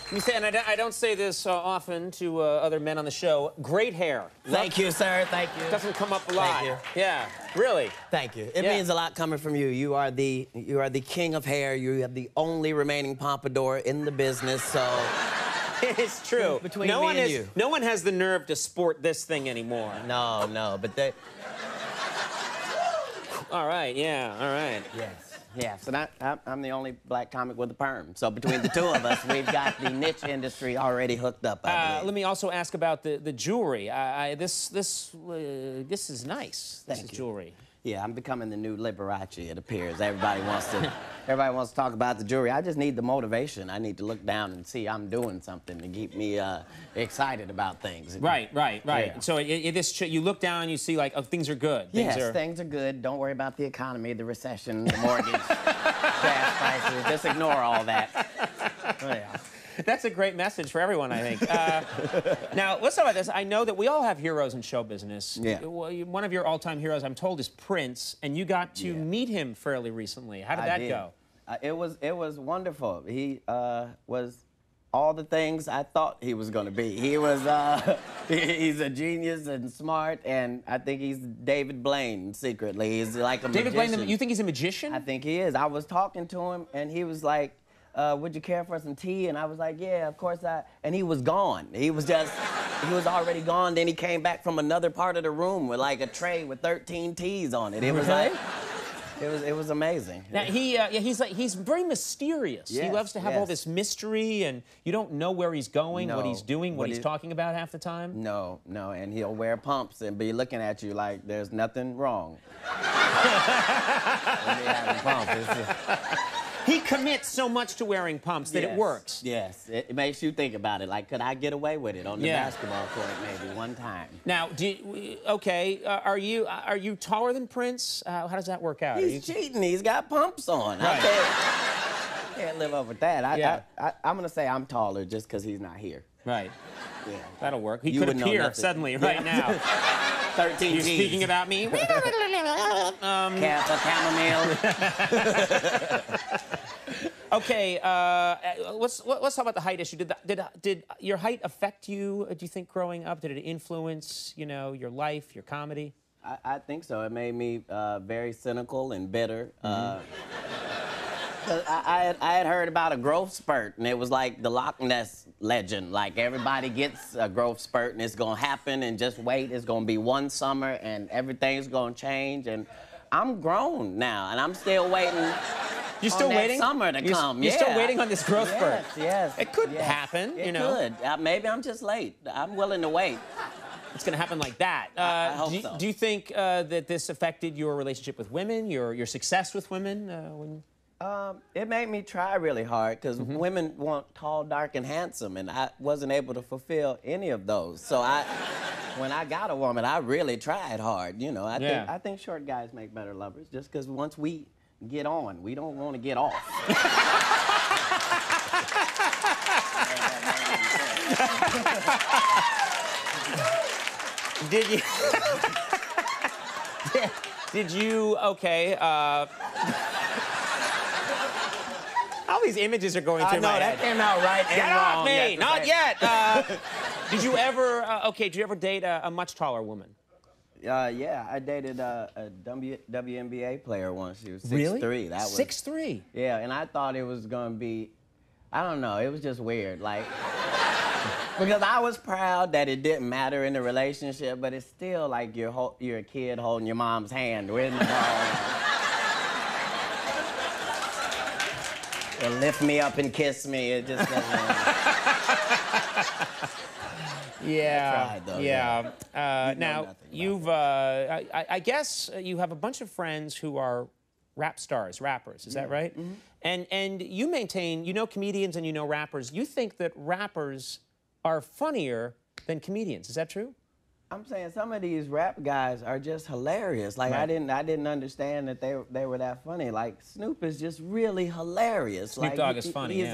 Let me say, and I don't say this often to other men on the show, great hair. Thank you, sir. Thank you. Doesn't come up a lot. Thank you. Yeah, really. Thank you. It means a lot coming from you. You are the king of hair. You have the only remaining pompadour in the business, so... It's true. Between me and you. No one has the nerve to sport this thing anymore. No, but they... All right, yeah, all right. Yes, and I'm the only black comic with a perm. So between the two of us, we've got the niche industry already hooked up, I believe. Let me also ask about the jewelry. This is nice. This is jewelry. Yeah, I'm becoming the new Liberace, it appears. Everybody wants to talk about the jewelry. I just need the motivation. I need to look down and see I'm doing something to keep me excited about things. Right. Yeah. So you look down and you see, like, oh, things are good. Things are good. Don't worry about the economy, the recession, the mortgage, gas prices. Just ignore all that. Oh, yeah. That's a great message for everyone, I think. Now, let's talk about this. I know that we all have heroes in show business. Yeah. One of your all-time heroes, I'm told, is Prince, and you got to meet him fairly recently. How did that go? It was wonderful. He was all the things I thought he was going to be. He was he's a genius and smart, and I think he's David Blaine secretly. He's like a magician. David Blaine, you think he's a magician? I think he is. I was talking to him, and he was like, would you care for some tea? And I was like, yeah, of course and he was gone. He was already gone. Then he came back from another part of the room with like a tray with 13 teas on it. It was like, it was amazing. Now, he's very mysterious. Yes, he loves to have all this mystery, and you don't know where he's going, what he's doing, what he's talking about half the time. No, and he'll wear pumps and be looking at you like there's nothing wrong. When he having pumps. He commits so much to wearing pumps that it works. Yes, it makes you think about it. Like, could I get away with it on the basketball court maybe one time? Now, are you taller than Prince? How does that work out? He's cheating. He's got pumps on. Right. I can't live up with that. I'm going to say I'm taller just because he's not here. Right. Yeah. That'll work. He could appear suddenly right now. 13 You're speaking about me? Chamomile. Okay, let's talk about the height issue. Did your height affect you, do you think, growing up? Did it influence, your life, your comedy? I think so. It made me very cynical and bitter. I had heard about a growth spurt, and it was like the Loch Ness legend. Like, everybody gets a growth spurt, and it's going to happen, and just wait. It's going to be one summer, and everything's going to change. And I'm grown now, and I'm still waiting. You're still waiting? Summer to come. You're still waiting on this growth spurt? Yes. It could happen, It could. Maybe I'm just late. I'm willing to wait. It's going to happen like that. I hope so. Do you think that this affected your relationship with women, your success with women? It made me try really hard because women want tall, dark, and handsome, and I wasn't able to fulfill any of those. So when I got a woman, I really tried hard. I think short guys make better lovers just because once we get on, we don't want to get off. Did you, okay, all these images are going through my head. That came out right and wrong. Get off me! Not yet! Did you ever date a much taller woman? Yeah, I dated a WNBA player once. She was 6'3". Really? That was 6'3"? Yeah, and I thought it was going to be, I don't know, it was just weird. Like, because I was proud that it didn't matter in the relationship, but it's still like you're a kid holding your mom's hand. We're in the ball. Lift me up and kiss me. It just doesn't. Yeah. I tried, though, now I guess you have a bunch of friends who are rap stars, rappers. Is that right? Mm-hmm. And you maintain, comedians and rappers. You think that rappers are funnier than comedians. Is that true? I'm saying some of these rap guys are just hilarious. Like, right. I didn't understand that they were that funny. Like, Snoop is just really hilarious. Snoop Dogg is funny,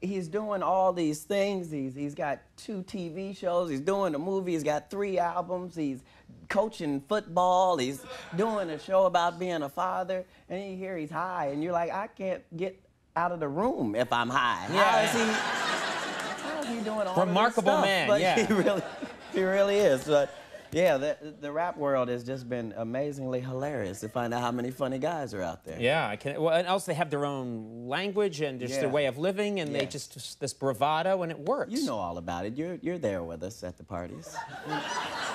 He's doing all these things. He's got 2 TV shows. He's doing a movie. He's got 3 albums. He's coaching football. He's doing a show about being a father. And you hear he's high, and you're like, I can't get out of the room if I'm high. Yeah. How is he? He doing all Remarkable of this stuff, man, but yeah. he really is. But yeah, the rap world has just been amazingly hilarious to find out how many funny guys are out there. Yeah, I can. Well, and also they have their own language and just their way of living, and they just this bravado, and it works. You know all about it. You're there with us at the parties.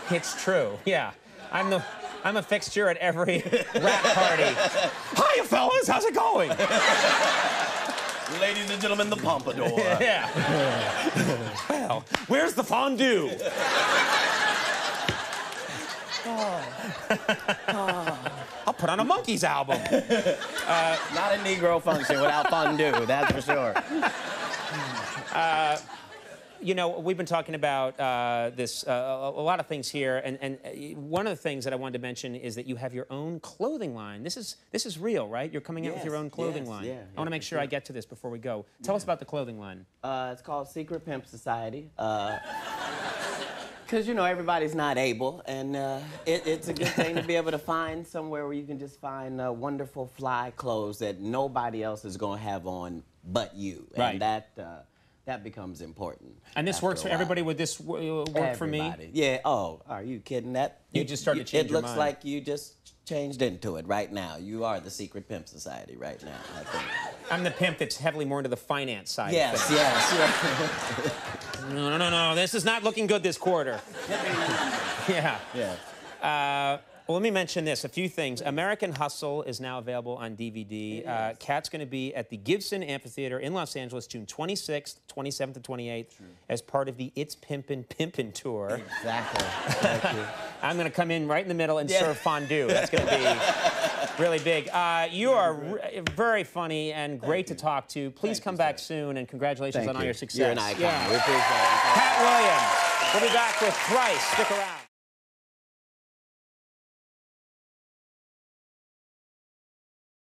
It's true. Yeah, I'm a fixture at every rap party. Hiya, fellas. How's it going? Ladies and gentlemen, the pompadour. Yeah. Well, where's the fondue? I'll put on a Monkees album. Not a Negro function without fondue, that's for sure. You know, we've been talking about this, a lot of things here, and one of the things that I wanted to mention is that you have your own clothing line. This is real, right? You're coming out with your own clothing line. Yeah, I want to make sure I get to this before we go. Tell us about the clothing line. It's called Secret Pimp Society. Because, you know, everybody's not able, and it's a good thing to be able to find somewhere where you can just find wonderful fly clothes that nobody else is going to have on but you. Right. And that becomes important. And this works for everybody. Would this work for me? Yeah. Oh, are you kidding? You just started to change your mind. It looks like you just changed into it right now. You are the Secret Pimp Society right now, I think. I'm the pimp that's heavily more into the finance side yes, of things. Yes. No. This is not looking good this quarter. Yeah. Yeah. Well, let me mention this, a few things. American Hustle is now available on DVD. Katt's going to be at the Gibson Amphitheater in Los Angeles, June 26th, 27th, and 28th, as part of the It's Pimpin' Tour. Exactly. Thank you. I'm going to come in right in the middle and serve fondue. That's going to be really big. You are very funny and great to talk to. Please come back soon, and congratulations on all your success. You're an icon. We appreciate it. Katt Williams. We'll be back with Thrice. Stick around.